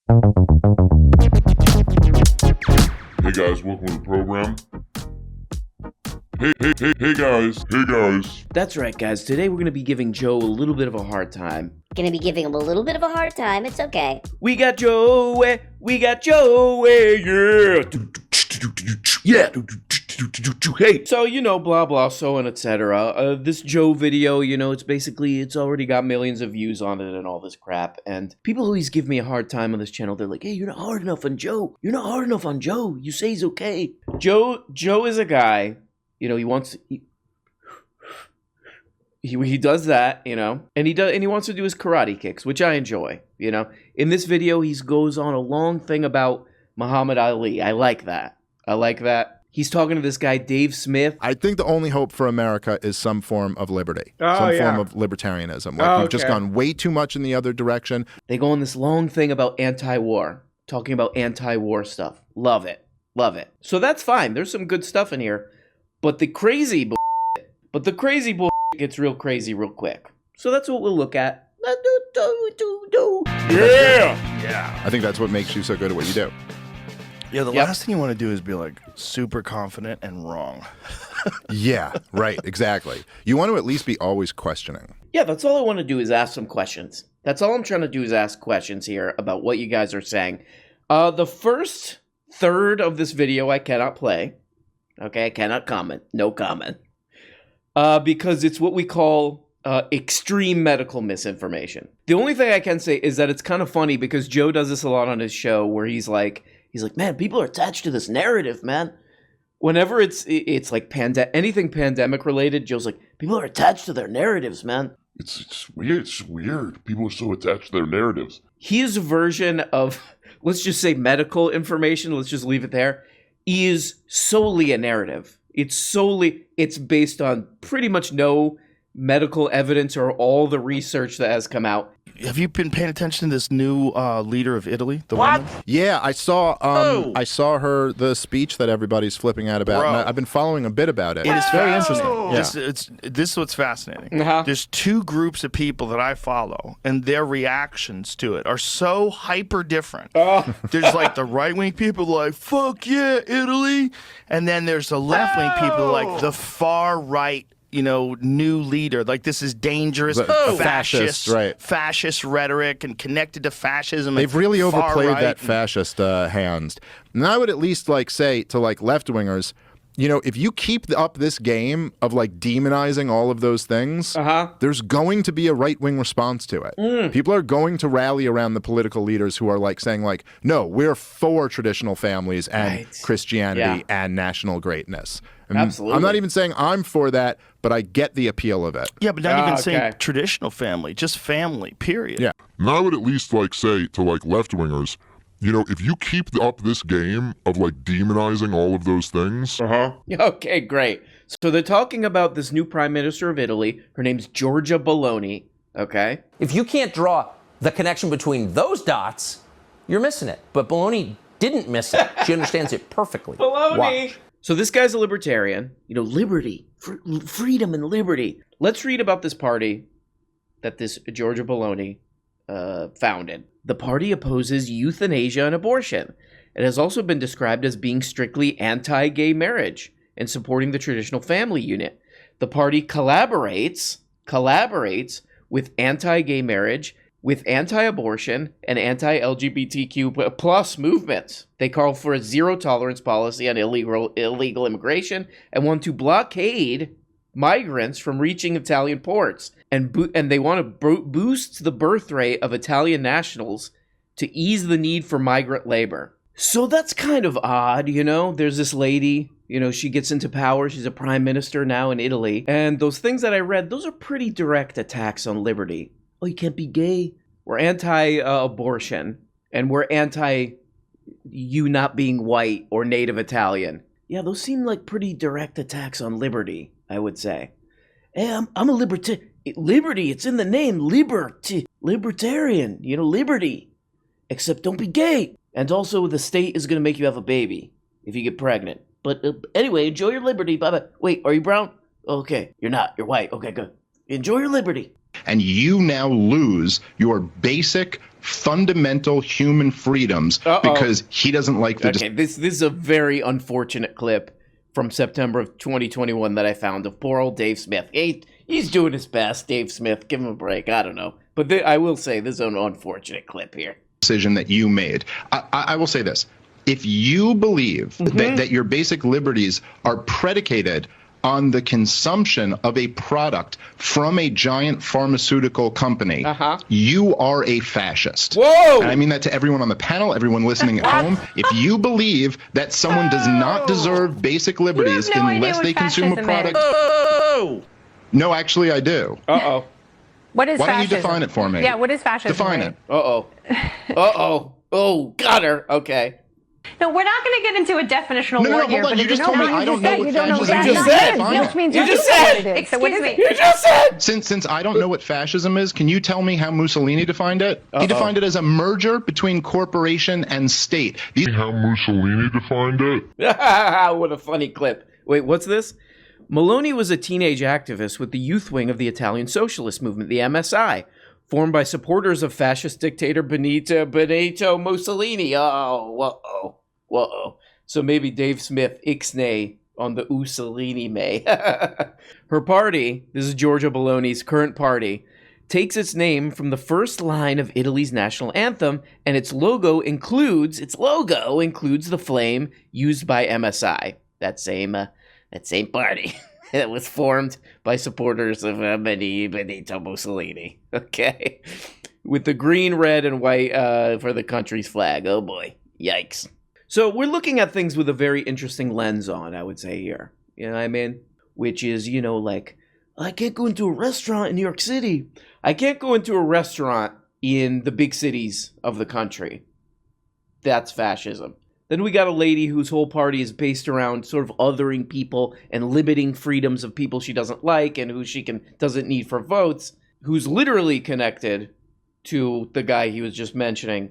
Hey guys, welcome to the program. Hey guys. That's right, guys. Today we're going to be giving Joe a little bit of a hard time. Gonna be giving him a little bit of a hard time. It's okay. We got Joe, yeah. Yeah. Hey. So, blah, blah, so on, etc. This Joe video, it's already got millions of views on it and all this crap. And people always give me a hard time on this channel. They're like, hey, you're not hard enough on Joe. You're not hard enough on Joe. You say he's okay. Joe is a guy, he does that, and he wants to do his karate kicks, which I enjoy, In this video, he goes on a long thing about Muhammad Ali. I like that. He's talking to this guy, Dave Smith. I think the only hope for America is some form of liberty, some form of libertarianism. We've just gone way too much in the other direction. They go on this long thing about anti-war, talking about anti-war stuff. Love it. So that's fine. There's some good stuff in here, but the crazy bull gets real crazy real quick. So that's what we'll look at. Yeah. I think that's what makes you so good at what you do. Yeah, the last thing you want to do is be like super confident and wrong. Yeah, right, exactly. You want to at least be always questioning. Yeah, that's all I want to do is ask some questions. That's all I'm trying to do is ask questions here about what you guys are saying. The first third of this video I cannot play. Okay, I cannot comment. No comment. Because it's what we call extreme medical misinformation. The only thing I can say is that it's kind of funny because Joe does this a lot on his show where he's like, man, people are attached to this narrative, man. Whenever it's like anything pandemic related, Joe's like, people are attached to their narratives, man. It's weird. It's weird. People are so attached to their narratives. His version of, let's just say medical information, let's just leave it there, is solely a narrative. It's based on pretty much no medical evidence or all the research that has come out. Have you been paying attention to this new leader of Italy? The woman? Yeah, I saw the speech that everybody's flipping out about. And I've been following a bit about it. It is very interesting. Yeah. This is what's fascinating. Uh-huh. There's two groups of people that I follow, and their reactions to it are so hyper different. There's like the right-wing people like, fuck yeah, Italy. And then there's the left-wing people like the far right, new leader. Like, this is dangerous, fascist rhetoric and connected to fascism. They've really overplayed that fascist hand. And I would at least say to left-wingers, if you keep up this game of demonizing all of those things, there's going to be a right-wing response to it. People are going to rally around the political leaders who are saying no, we're for traditional families and Christianity and national greatness. Absolutely. I'm not even saying I'm for that, but I get the appeal of it. Yeah, but not even saying traditional family, just family, period. Yeah. And I would at least say to left-wingers, if you keep up this game of demonizing all of those things. Okay, great. So they're talking about this new prime minister of Italy. Her name's Giorgia Meloni. Okay. If you can't draw the connection between those dots, you're missing it. But Meloni didn't miss it. She understands it perfectly. Meloni. Watch. So this guy's a libertarian. Liberty, freedom and liberty. Let's read about this party that this Giorgia Meloni founded. The party opposes euthanasia and abortion. It has also been described as being strictly anti-gay marriage and supporting the traditional family unit. The party collaborates with anti-gay marriage, with anti-abortion and anti-LGBTQ plus movements. They call for a zero-tolerance policy on illegal immigration and want to blockade migrants from reaching Italian ports. And they want to boost the birth rate of Italian nationals to ease the need for migrant labor. So that's kind of odd, There's this lady, she gets into power. She's a prime minister now in Italy. And those things that I read, those are pretty direct attacks on liberty. Oh, you can't be gay. We're anti-abortion, and we're anti-you not being white or native Italian. Yeah, those seem like pretty direct attacks on liberty, I would say. Hey, I'm a libertarian. Liberty, it's in the name. Libertarian, liberty. Except don't be gay. And also, the state is going to make you have a baby if you get pregnant. But anyway, enjoy your liberty. Bye-bye. Wait, are you brown? Okay, you're not. You're white. Okay, good. Enjoy your liberty. And you now lose your basic, fundamental human freedoms because he doesn't like the... Okay, this is a very unfortunate clip from September of 2021 that I found of poor old Dave Smith. He's doing his best, Dave Smith. Give him a break. I don't know. But I will say this is an unfortunate clip here. Decision that you made. I will say this. If you believe that your basic liberties are predicated on the consumption of a product from a giant pharmaceutical company, you are a fascist. Whoa! And I mean that to everyone on the panel, everyone listening at home. If you believe that someone does not deserve basic liberties unless they consume a product... No, actually, I do. What is fascism? Why don't you define it for me? Yeah, what is fascism? Define it. Oh, got her. Okay. No, we're not going to get into a definitional war here. Hold on. You just told me I don't know what fascism is. You just said. Which means You just said. Excuse me. You just said. Since I don't know what fascism is, can you tell me how Mussolini defined it? He defined it as a merger between corporation and state. How Mussolini defined it? What a funny clip. Wait, what's this? Maloney was a teenage activist with the youth wing of the Italian socialist movement, the MSI, formed by supporters of fascist dictator Benito Mussolini. Whoa. So maybe Dave Smith ixnay on the Mussolini may. Her party, this is Giorgia Belloni's current party, takes its name from the first line of Italy's national anthem, and its logo includes the flame used by MSI, that same party that was formed by supporters of Benito Mussolini. Okay, with the green, red, and white for the country's flag. Oh boy, yikes! So we're looking at things with a very interesting lens on, I would say here. You know what I mean? Which is, like, I can't go into a restaurant in New York City. I can't go into a restaurant in the big cities of the country. That's fascism. Then we got a lady whose whole party is based around sort of othering people and limiting freedoms of people she doesn't like and who she doesn't need for votes, who's literally connected to the guy he was just mentioning.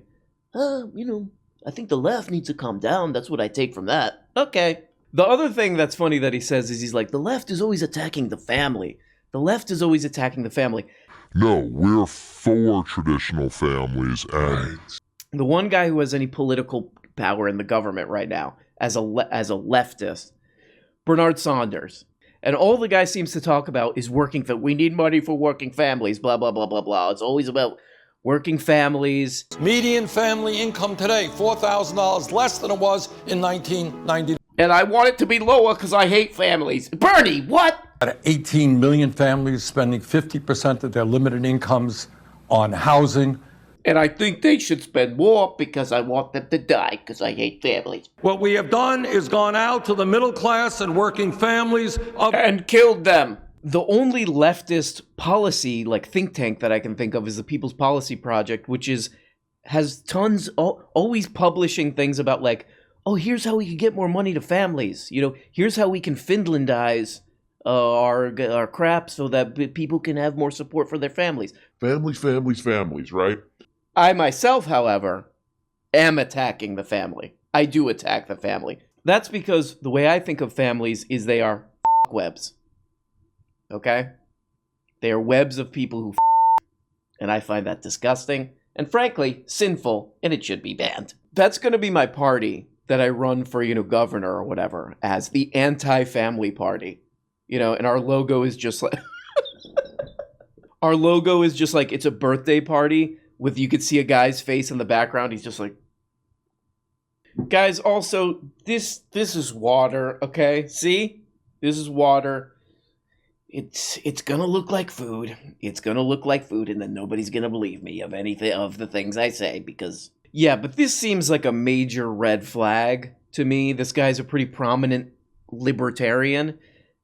I think the left needs to calm down. That's what I take from that. Okay. The other thing that's funny that he says is he's like, the left is always attacking the family. The left is always attacking the family. No, we're for traditional families and... The one guy who has any political power in the government right now as a leftist, Bernard Saunders. And all the guy seems to talk about is we need money for working families, blah, blah, blah, blah, blah. It's always about working families. Median family income today, $4,000 less than it was in 1990. And I want it to be lower because I hate families. Bernie, what? 18 million families spending 50% of their limited incomes on housing. And I think they should spend more because I want them to die because I hate families. What we have done is gone out to the middle class and working families and killed them. The only leftist policy, think tank that I can think of is the People's Policy Project, which has tons, always publishing things about here's how we can get more money to families. Here's how we can Finlandize our crap so that people can have more support for their families. Families, right? I myself, however, am attacking the family. I do attack the family. That's because the way I think of families is they are webs. Okay? They are webs of people who and I find that disgusting and frankly sinful, and it should be banned. That's going to be my party that I run for, governor or whatever, as the anti-family party. And our logo is just like it's a birthday party with, you could see a guy's face in the background. He's just like, guys, also, this is water, okay? See? This is water. It's gonna look like food. It's gonna look like food, and then nobody's gonna believe me of anything of the things I say, because... Yeah, but this seems like a major red flag to me. This guy's a pretty prominent libertarian,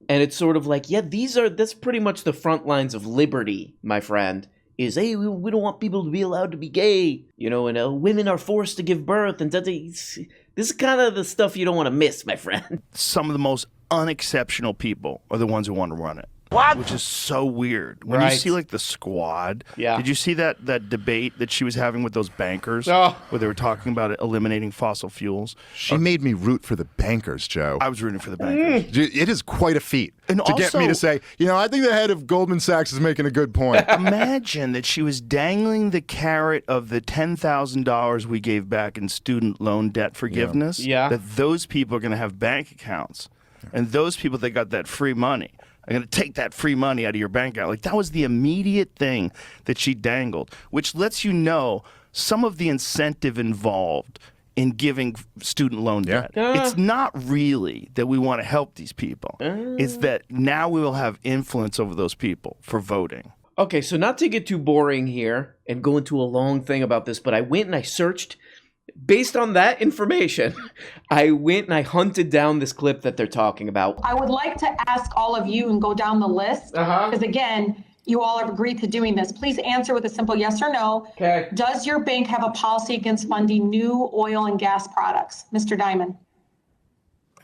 and it's sort of like, that's pretty much the front lines of liberty, my friend. Is, hey, we don't want people to be allowed to be gay, and women are forced to give birth, and this is kind of the stuff you don't want to miss, my friend. Some of the most unexceptional people are the ones who want to run it. Which is so weird. When you see like the Squad, did you see that debate that she was having with those bankers where they were talking about eliminating fossil fuels? She made me root for the bankers, Joe. I was rooting for the bankers. It is quite a feat And to get me also- to say, I think the head of Goldman Sachs is making a good point. Imagine that she was dangling the carrot of the $10,000 we gave back in student loan debt forgiveness. Yeah. That those people are going to have bank accounts. And those people that got that free money are going to take that free money out of your bank account. Like, that was the immediate thing that she dangled, which lets you know some of the incentive involved in giving student loan debt. It's not really that we want to help these people. It's that now we will have influence over those people for voting. Okay, so not to get too boring here and go into a long thing about this, but I went and I searched. Based on that information, I went and I hunted down this clip that they're talking about. I would like to ask all of you and go down the list, because again, you all have agreed to doing this. Please answer with a simple yes or no. Okay. Does your bank have a policy against funding new oil and gas products? Mr. Diamond?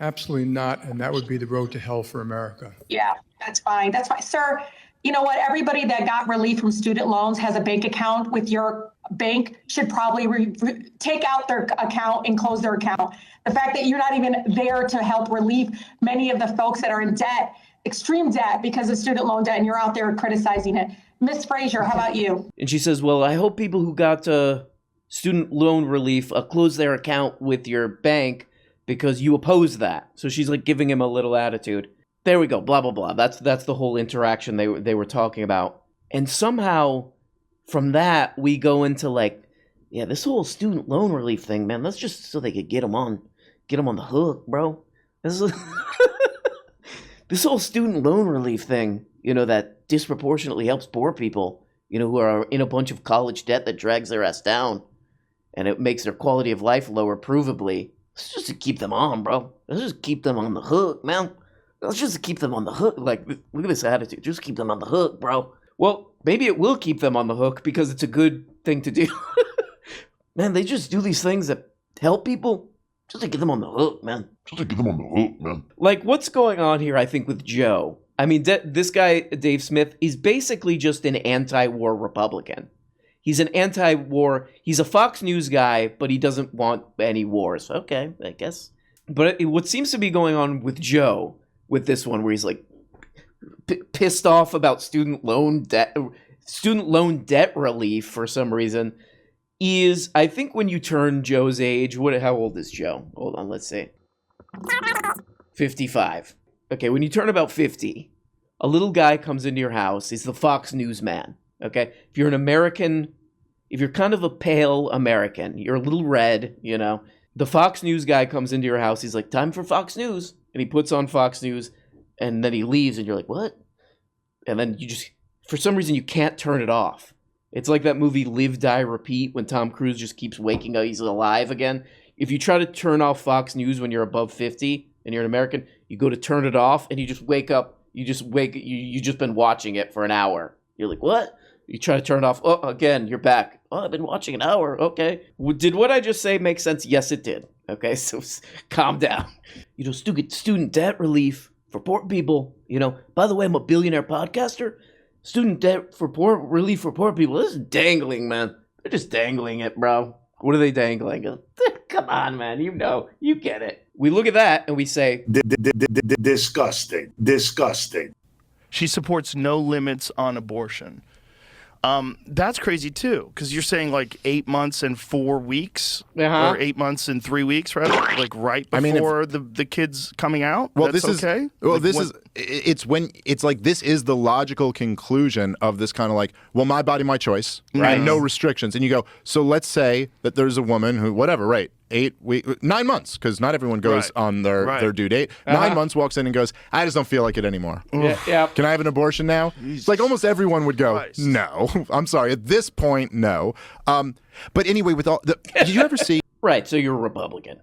Absolutely not, and that would be the road to hell for America. Yeah, that's fine. That's fine. Sir, you know what? Everybody that got relief from student loans has a bank account with your bank should probably take out their account and close their account. The fact that you're not even there to help relieve many of the folks that are in debt, extreme debt because of student loan debt, and you're out there criticizing it. Ms. Frazier, how about you? And she says, well, I hope people who got student loan relief close their account with your bank because you oppose that. So she's like giving him a little attitude. There we go, blah, blah, blah. That's the whole interaction they were talking about. And somehow from that, we go into like, yeah, this whole student loan relief thing, man, that's just so they could get them on the hook, bro. This whole student loan relief thing, that disproportionately helps poor people, who are in a bunch of college debt that drags their ass down, and it makes their quality of life lower, provably. It's just to keep them on, bro. Let's just keep them on the hook, man. Let's just keep them on the hook. Like, look at this attitude. Just keep them on the hook, bro. Well, maybe it will keep them on the hook because it's a good thing to do. Man, they just do these things that help people just to get them on the hook, man. Like, what's going on here, I think, with Joe? I mean, this guy, Dave Smith, is basically just an anti-war Republican. He's an anti-war. He's a Fox News guy, but he doesn't want any wars. Okay, I guess. But what seems to be going on with Joe, with this one, where he's like pissed off about student loan debt relief for some reason, is, I think when you turn Joe's age, how old is Joe? Hold on, let's see. 55. Okay, when you turn about 50, a little guy comes into your house. He's the Fox News man. Okay, if you're an American, if you're kind of a pale American, you're a little red, the Fox News guy comes into your house. He's like, time for Fox News. And he puts on Fox News, and then he leaves, and you're like, what? And then you just, for some reason, you can't turn it off. It's like that movie Live, Die, Repeat, when Tom Cruise just keeps waking up, he's alive again. If you try to turn off Fox News when you're above 50 and you're an American, you go to turn it off, and you just wake up, you just been watching it for an hour. You're like, what? You try to turn it off. Oh, again, you're back. Oh, I've been watching an hour. Okay. Did what I just say make sense? Yes, it did. Okay, so calm down. Student debt relief for poor people. By the way, I'm a billionaire podcaster. Student debt relief for poor people. This is dangling, man. They're just dangling it, bro. What are they dangling? Come on, man. You get it. We look at that and we say, disgusting. She supports no limits on abortion. That's crazy too, because you're saying like 8 months and 4 weeks, or 8 months and 3 weeks, rather, like right before the kid's coming out. Well, That's okay. It's like this is the logical conclusion of this kind of like, well, my body, my choice, right? And no restrictions. And you go, so let's say that there's a woman who, whatever, right? 9 months, because not everyone goes on their due date. 9 months, walks in and goes, I just don't feel like it anymore. Yeah. Can I have an abortion now? It's like almost everyone would go, no. I'm sorry. At this point, no. But anyway, did you ever see? Right, so you're a Republican.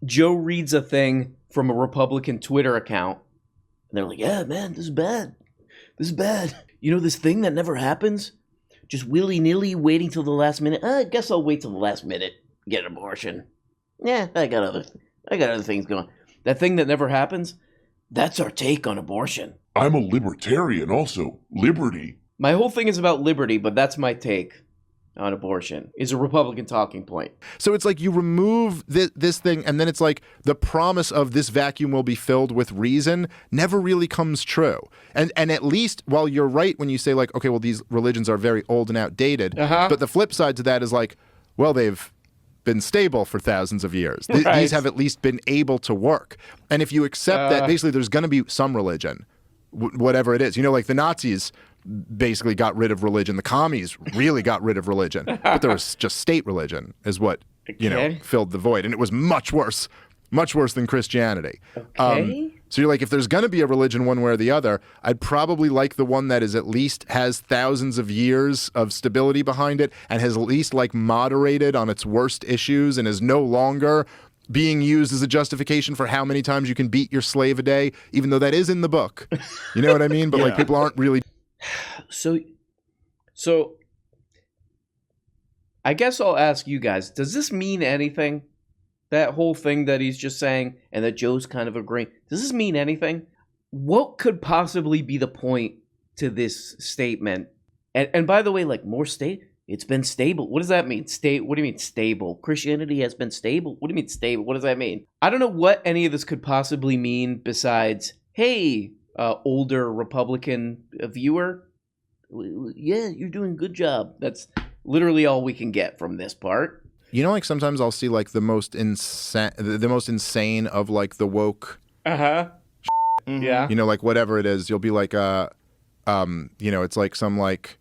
Joe reads a thing from a Republican Twitter account, and they're like, yeah, man, this is bad. This thing that never happens? Just willy-nilly waiting till the last minute. I guess I'll wait till the last minute, get an abortion. Yeah, I got other things going. That thing that never happens, That's our take on abortion. I'm a libertarian also. Liberty. My whole thing is about liberty, but that's my take on abortion, is a Republican talking point. So it's like you remove this thing, and then it's like the promise of this vacuum will be filled with reason never really comes true. And at least, while you're right when you say like, okay, well, these religions are very old and outdated, but the flip side to that is like, well, they've been stable for thousands of years. Right. These have at least been able to work. And if you accept that basically there's going to be some religion, whatever it is, you know, like the Nazis basically got rid of religion. The commies really got rid of religion. But there was just state religion is what, you know, filled the void. And it was much worse than Christianity. So you're like, if there's going to be a religion one way or the other, I'd probably like the one that is at least has thousands of years of stability behind it and has at least like moderated on its worst issues and is no longer being used as a justification for how many times you can beat your slave a day, even though that is in the book. You know what I mean? But like people aren't really. So I guess I'll ask you guys, does this mean anything? That whole thing that he's just saying and that Joe's kind of agreeing, does this mean anything? What could possibly be the point to this statement? And by the way, like more it's been stable. What does that mean? What do you mean stable? Christianity has been stable? What do you mean stable? What does that mean? I don't know what any of this could possibly mean besides, hey, older Republican viewer, yeah, you're doing a good job. That's literally all we can get from this part. You know, like sometimes I'll see like the most insane of like the woke. Yeah. You know, like whatever it is, you'll be like, you know, it's like some like,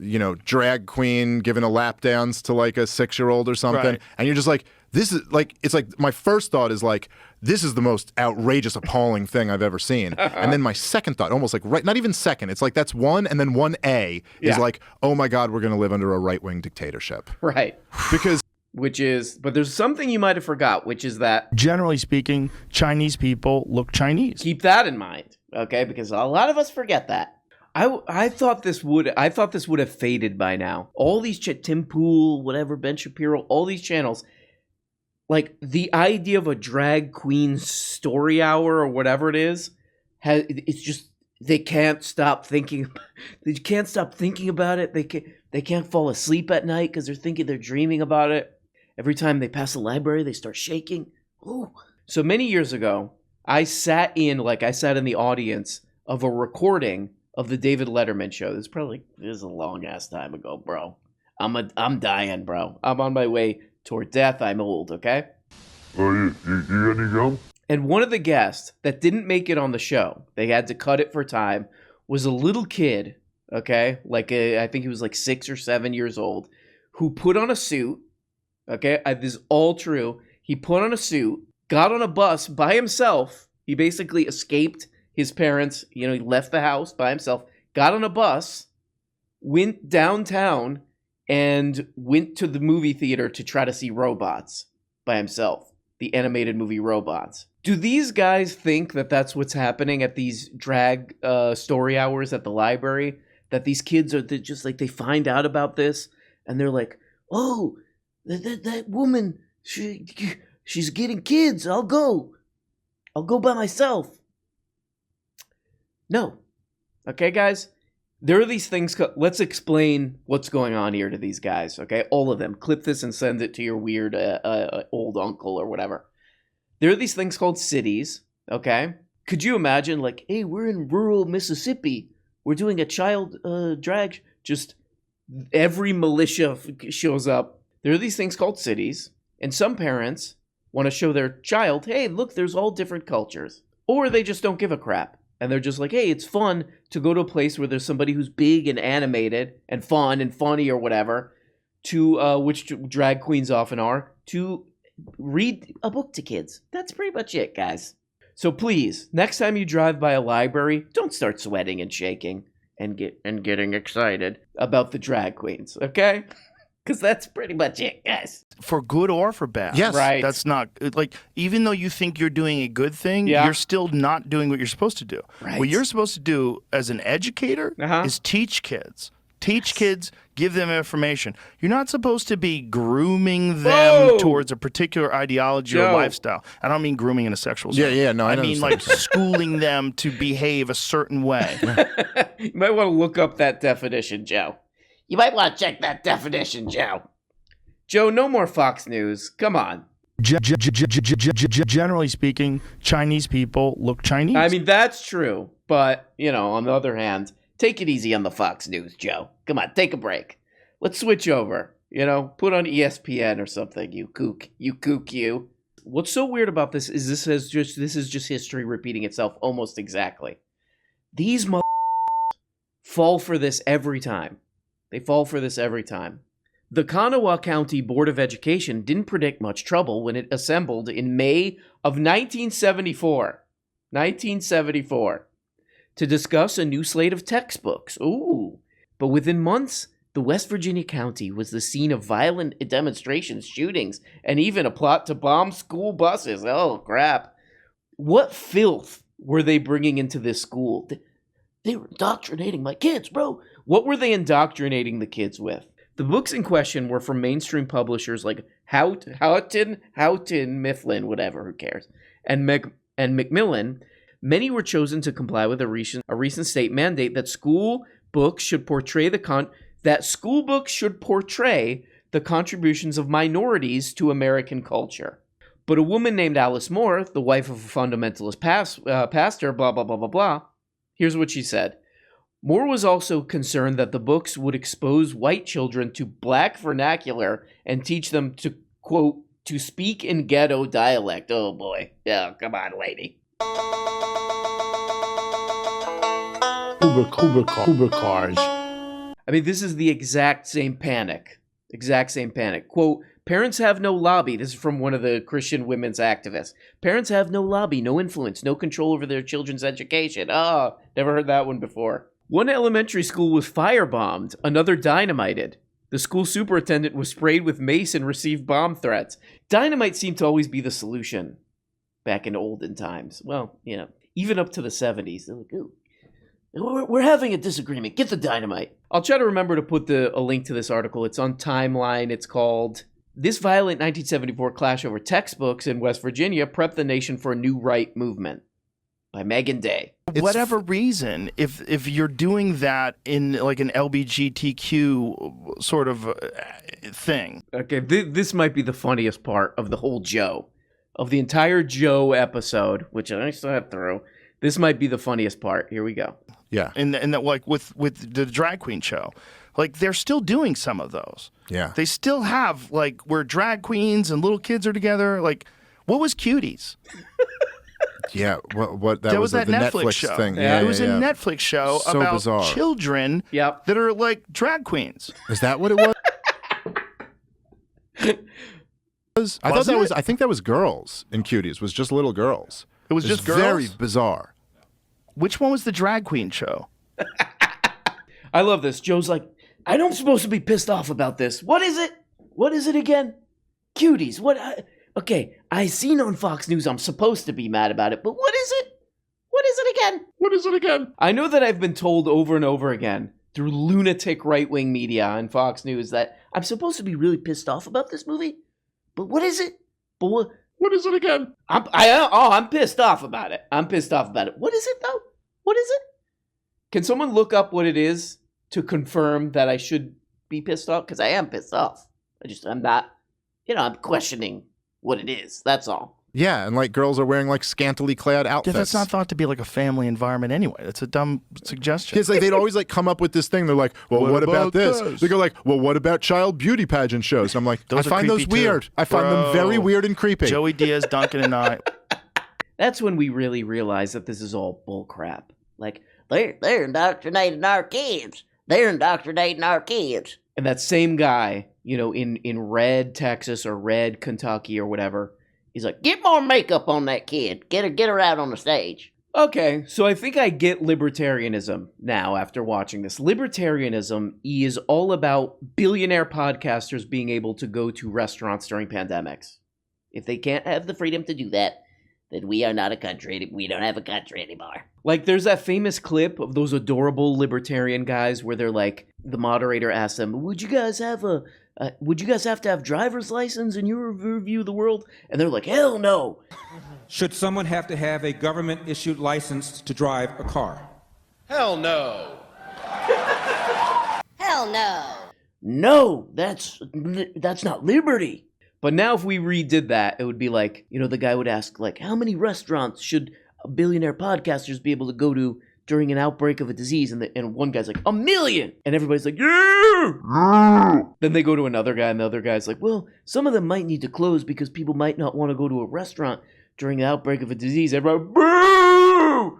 you know, drag queen giving a lap dance to like a 6-year-old or something. Right. And you're just like, this is like, it's like my first thought is like, this is the most outrageous, appalling thing I've ever seen. And then my second thought, almost like not even second, it's like that's one, and then 1A is like, oh my God, we're going to live under a right-wing dictatorship. Right. Because but there's something you might have forgot, which is that generally speaking, Chinese people look Chinese. Keep that in mind, okay? Because a lot of us forget that. I thought this would have faded by now. All these Tim Pool, whatever, Ben Shapiro, all these channels. Like, the idea of a drag queen story hour or whatever it is, it's just, they can't stop thinking about it. They can't fall asleep at night because they're dreaming about it. Every time they pass the library, they start shaking. Ooh. So many years ago, I sat in the audience of a recording of the David Letterman show. This is a long ass time ago, bro. I'm dying, bro. I'm on my way toward death. I'm old, okay? Oh, you got any gum? And one of the guests that didn't make it on the show, they had to cut it for time, was a little kid, okay? I think he was like 6 or 7 years old, who put on a suit, okay? This is all true. He put on a suit, got on a bus by himself. He basically escaped his parents. You know, he left the house by himself, got on a bus, went downtown, and went to the movie theater to try to see Robots by himself, the animated movie Robots. Do these guys think that that's what's happening at these drag story hours at the library? That these kids are just like, they find out about this and they're like, oh, that woman, she's getting kids. I'll go by myself. No. Okay, guys? There are these things. Let's explain what's going on here to these guys, okay? All of them. Clip this and send it to your weird old uncle or whatever. There are these things called cities, okay? Could you imagine, like, hey, we're in rural Mississippi. We're doing a child drag. Just every militia shows up. There are these things called cities, and some parents want to show their child, hey, look, there's all different cultures. Or they just don't give a crap. And they're just like, hey, it's fun to go to a place where there's somebody who's big and animated and fun and funny or whatever, to which drag queens often are, to read a book to kids. That's pretty much it, guys. So please, next time you drive by a library, don't start sweating and shaking and getting excited about the drag queens, okay? Because that's pretty much it, guys. For good or for bad. Yes. Right. That's not, like, even though you think you're doing a good thing, you're still not doing what you're supposed to do. Right. What you're supposed to do as an educator is teach kids. Teach kids, give them information. You're not supposed to be grooming them towards a particular ideology or lifestyle. I don't mean grooming in a sexual sense. No, I mean like schooling them to behave a certain way. You might want to look up that definition, Joe. You might want to check that definition, Joe. Joe, no more Fox News. Come on. Generally speaking, Chinese people look Chinese. I mean, that's true. But, on the other hand, take it easy on the Fox News, Joe. Come on, take a break. Let's switch over. Put on ESPN or something, you kook. You. What's so weird about this is this is just history repeating itself almost exactly. These fall for this every time. They fall for this every time. The Kanawha County Board of Education didn't predict much trouble when it assembled in May of 1974. 1974. To discuss a new slate of textbooks. Ooh. But within months, the West Virginia county was the scene of violent demonstrations, shootings, and even a plot to bomb school buses. Oh, crap. What filth were they bringing into this school? They were indoctrinating my kids, bro. What were they indoctrinating the kids with? The books in question were from mainstream publishers like Houghton, Mifflin, whatever, who cares, and Macmillan. Many were chosen to comply with a recent state mandate that school books should portray the contributions of minorities to American culture. But a woman named Alice Moore, the wife of a fundamentalist pastor, blah, blah, blah, blah, blah, here's what she said. Moore was also concerned that the books would expose white children to black vernacular and teach them to, quote, to speak in ghetto dialect. Oh, boy. Yeah, come on, lady. Uber cars. I mean, this is the exact same panic. Exact same panic. Quote, parents have no lobby. This is from one of the Christian women's activists. Parents have no lobby, no influence, no control over their children's education. Oh, never heard that one before. One elementary school was firebombed, another dynamited. The school superintendent was sprayed with mace and received bomb threats. Dynamite seemed to always be the solution back in olden times. Well, even up to the 70s. They're like, ooh, we're having a disagreement. Get the dynamite. I'll try to remember to put a link to this article. It's on Timeline. It's called This Violent 1974 Clash Over Textbooks in West Virginia Prepped the Nation for a New Right Movement by Megan Day. Whatever reason, if you're doing that in like an LGBTQ sort of thing. Okay, this might be the funniest part of the whole Joe. Of the entire Joe episode, which I still have through. This might be the funniest part. Here we go. Yeah. And that like with the drag queen show, like they're still doing some of those. Yeah. They still have like where drag queens and little kids are together. Like, what was Cuties? Yeah, what that was that the Netflix show thing. It was a Netflix show so about bizarre. children that are like drag queens. Is that what it was? I think that was girls in Cuties. Was just little girls. It was just girls? Very bizarre. Which one was the drag queen show? I love this. Joe's like, I know I'm supposed to be pissed off about this. What is it? What is it again? Cuties. What? Okay, I seen on Fox News I'm supposed to be mad about it, but what is it? What is it again? What is it again? I know that I've been told over and over again through lunatic right-wing media and Fox News that I'm supposed to be really pissed off about this movie, but what is it? But what is it again? I'm pissed off about it. I'm pissed off about it. What is it though? What is it? Can someone look up what it is to confirm that I should be pissed off? Because I am pissed off. I'm not, I'm questioning what it is. That's all. Yeah, and like girls are wearing like scantily clad outfits. Yeah, that's not thought to be like a family environment anyway. That's a dumb suggestion. Kids, like they'd always like come up with this thing. They're like, well, what about this? They go like, well, what about child beauty pageant shows? And I'm like, I find those weird. I find them very weird and creepy. Joey Diaz, Duncan, and I. That's when we really realize that this is all bull crap. Like, they're indoctrinating our kids. They're indoctrinating our kids. And that same guy, in Red, Texas or Red, Kentucky or whatever, he's like, get more makeup on that kid. Get her out on the stage. Okay, so I think I get libertarianism now after watching this. Libertarianism is all about billionaire podcasters being able to go to restaurants during pandemics. If they can't have the freedom to do that, then we are not a country. We don't have a country anymore. Like, there's that famous clip of those adorable libertarian guys where they're like, the moderator asks them, would you guys have to have driver's license in your view of the world? And they're like, hell no. Should someone have to have a government-issued license to drive a car? Hell no. Hell no. No, that's not liberty. But now if we redid that, it would be like, the guy would ask, like, how many restaurants should billionaire podcasters be able to go to during an outbreak of a disease? And one guy's like, 1 million! And everybody's like, yeah! Then they go to another guy, and the other guy's like, well, some of them might need to close because people might not want to go to a restaurant during the outbreak of a disease. Everybody, boo!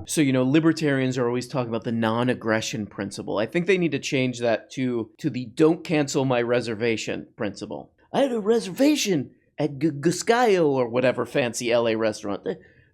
So, libertarians are always talking about the non-aggression principle. I think they need to change that to the don't cancel my reservation principle. I had a reservation at Guscayo or whatever fancy LA restaurant.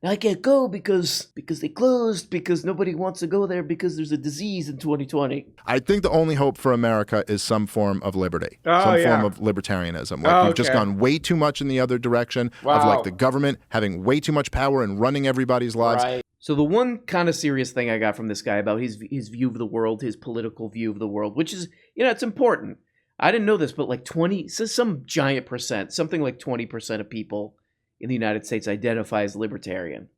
I can't go because they closed, because nobody wants to go there because there's a disease in 2020. I think the only hope for America is some form of liberty, form of libertarianism. Like we've just gone way too much in the other direction of like the government having way too much power and running everybody's lives. Right. So the one kind of serious thing I got from this guy about his view of the world, his political view of the world, which is, it's important. I didn't know this, but like some giant percent, something like 20% of people in the United States identify as libertarian.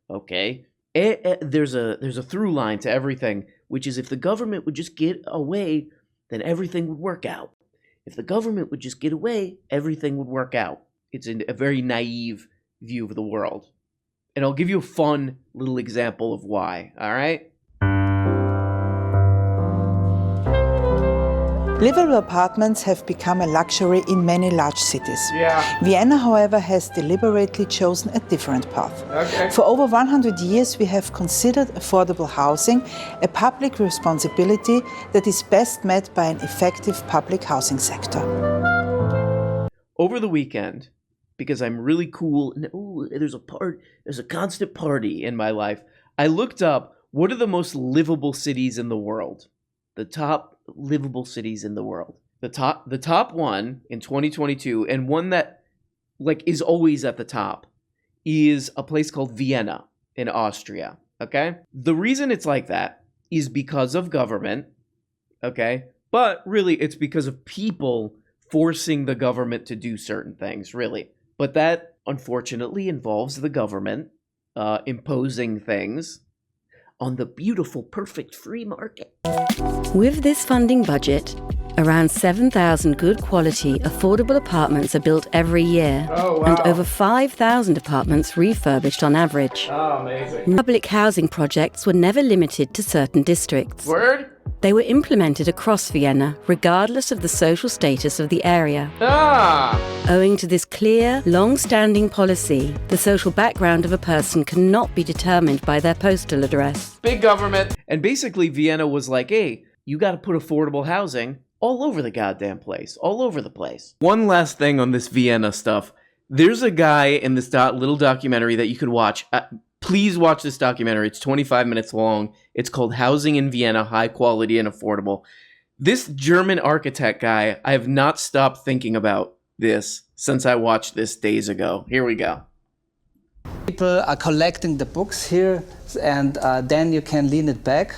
Okay? There's a through line to everything, which is if the government would just get away, then everything would work out. If the government would just get away, everything would work out. It's a very naive view of the world. And I'll give you a fun little example of why, all right? Livable apartments have become a luxury in many large cities. Yeah. Vienna, however, has deliberately chosen a different path. Okay. For over 100 years, we have considered affordable housing a public responsibility that is best met by an effective public housing sector. Over the weekend, because I'm really cool, and there's a constant party in my life, I looked up what are the most livable cities in the world. The top livable cities in the world. The top one in 2022, and one that is always at the top, is a place called Vienna in Austria. Okay? The reason it's like that is because of government. Okay? But really it's because of people forcing the government to do certain things, really. But that unfortunately involves the government imposing things on the beautiful, perfect free market. With this funding budget, around 7,000 good quality, affordable apartments are built every year. Oh, wow. And over 5,000 apartments refurbished on average. Oh, amazing. Public housing projects were never limited to certain districts. Word? They were implemented across Vienna, regardless of the social status of the area. Owing to this clear, long-standing policy, the social background of a person cannot be determined by their postal address. Big government. And basically Vienna was like, hey, you got to put affordable housing all over the goddamn place, all over the place. One last thing on this Vienna stuff. There's a guy in this little documentary that you can watch. Please watch this documentary. It's 25 minutes long. It's called Housing in Vienna, High Quality and Affordable. This German architect guy, I have not stopped thinking about this since I watched this days ago. Here we go. People are collecting the books here, and then you can lean it back.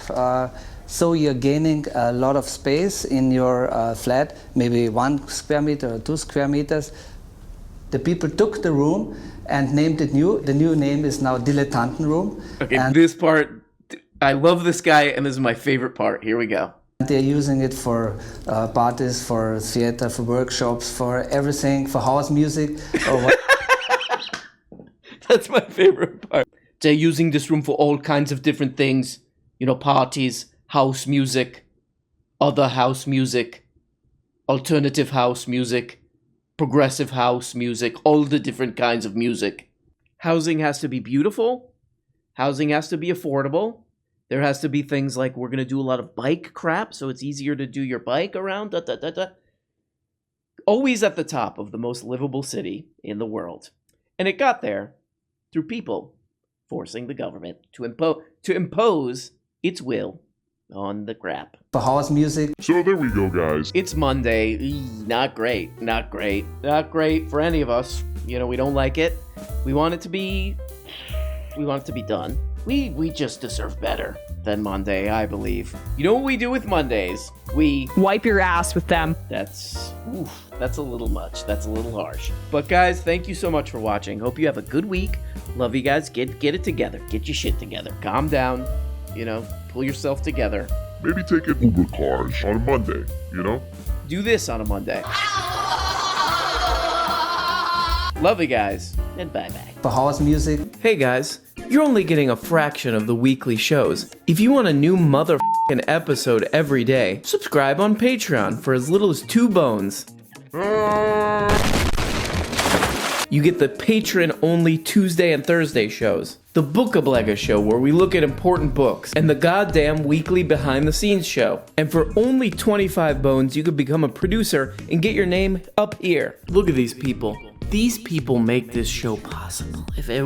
So you're gaining a lot of space in your flat, maybe 1 square meter or 2 square meters. The people took the room and named it new. The new name is now Dilettantenroom. Okay, this part, I love this guy, and this is my favorite part. Here we go. They're using it for parties, for theater, for workshops, for everything, for house music. Or what. That's my favorite part. They're using this room for all kinds of different things. Parties, house music, other house music, alternative house music, progressive house music, all the different kinds of music. Housing has to be beautiful. Housing has to be affordable. There has to be things like we're going to do a lot of bike crap, so it's easier to do your bike around. Always at the top of the most livable city in the world. And it got there through people forcing the government to impose its will on the crap. For house music. So there we go, guys. It's Monday. Not great. Not great. Not great for any of us. We don't like it. We want it to be done. We just deserve better than Monday, I believe. You know what we do with Mondays? We wipe your ass with them. That's a little much. That's a little harsh. But guys, thank you so much for watching. Hope you have a good week. Love you guys. Get it together. Get your shit together. Calm down. Pull yourself together. Maybe take an Uber car on a Monday, Do this on a Monday. Love you guys, and bye-bye. For house music. Hey guys, you're only getting a fraction of the weekly shows. If you want a new motherfucking episode every day, subscribe on Patreon for as little as 2 bones. You get the patron-only Tuesday and Thursday shows, the Bookablega show where we look at important books, and the goddamn weekly behind-the-scenes show. And for only 25 bones, you could become a producer and get your name up here. Look at these people. These people make this show possible. If it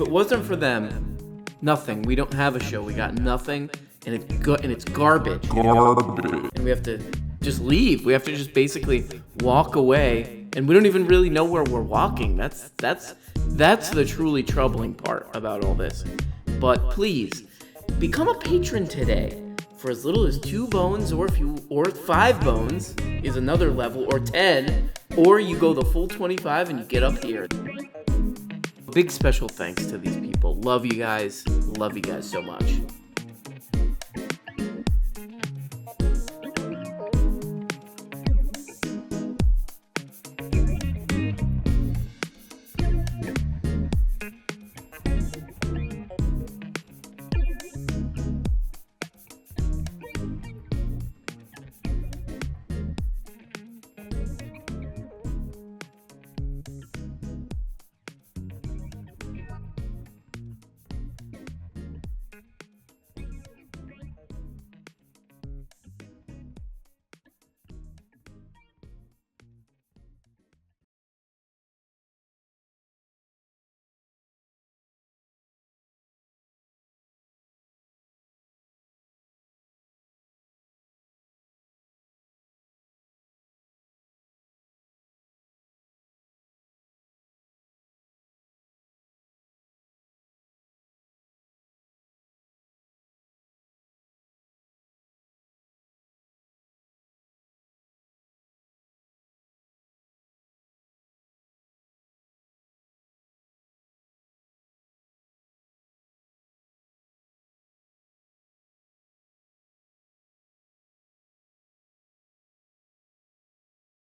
wasn't for them, nothing. We don't have a show. We got nothing, and it's garbage. And we have to just leave. We have to just basically walk away, and we don't even really know where we're walking. That's the truly troubling part about all this. But please, become a patron today for as little as 2 bones, or 5 bones is another level, or 10, or you go the full 25 and you get up here. Big special thanks to these people. Love you guys. Love you guys so much.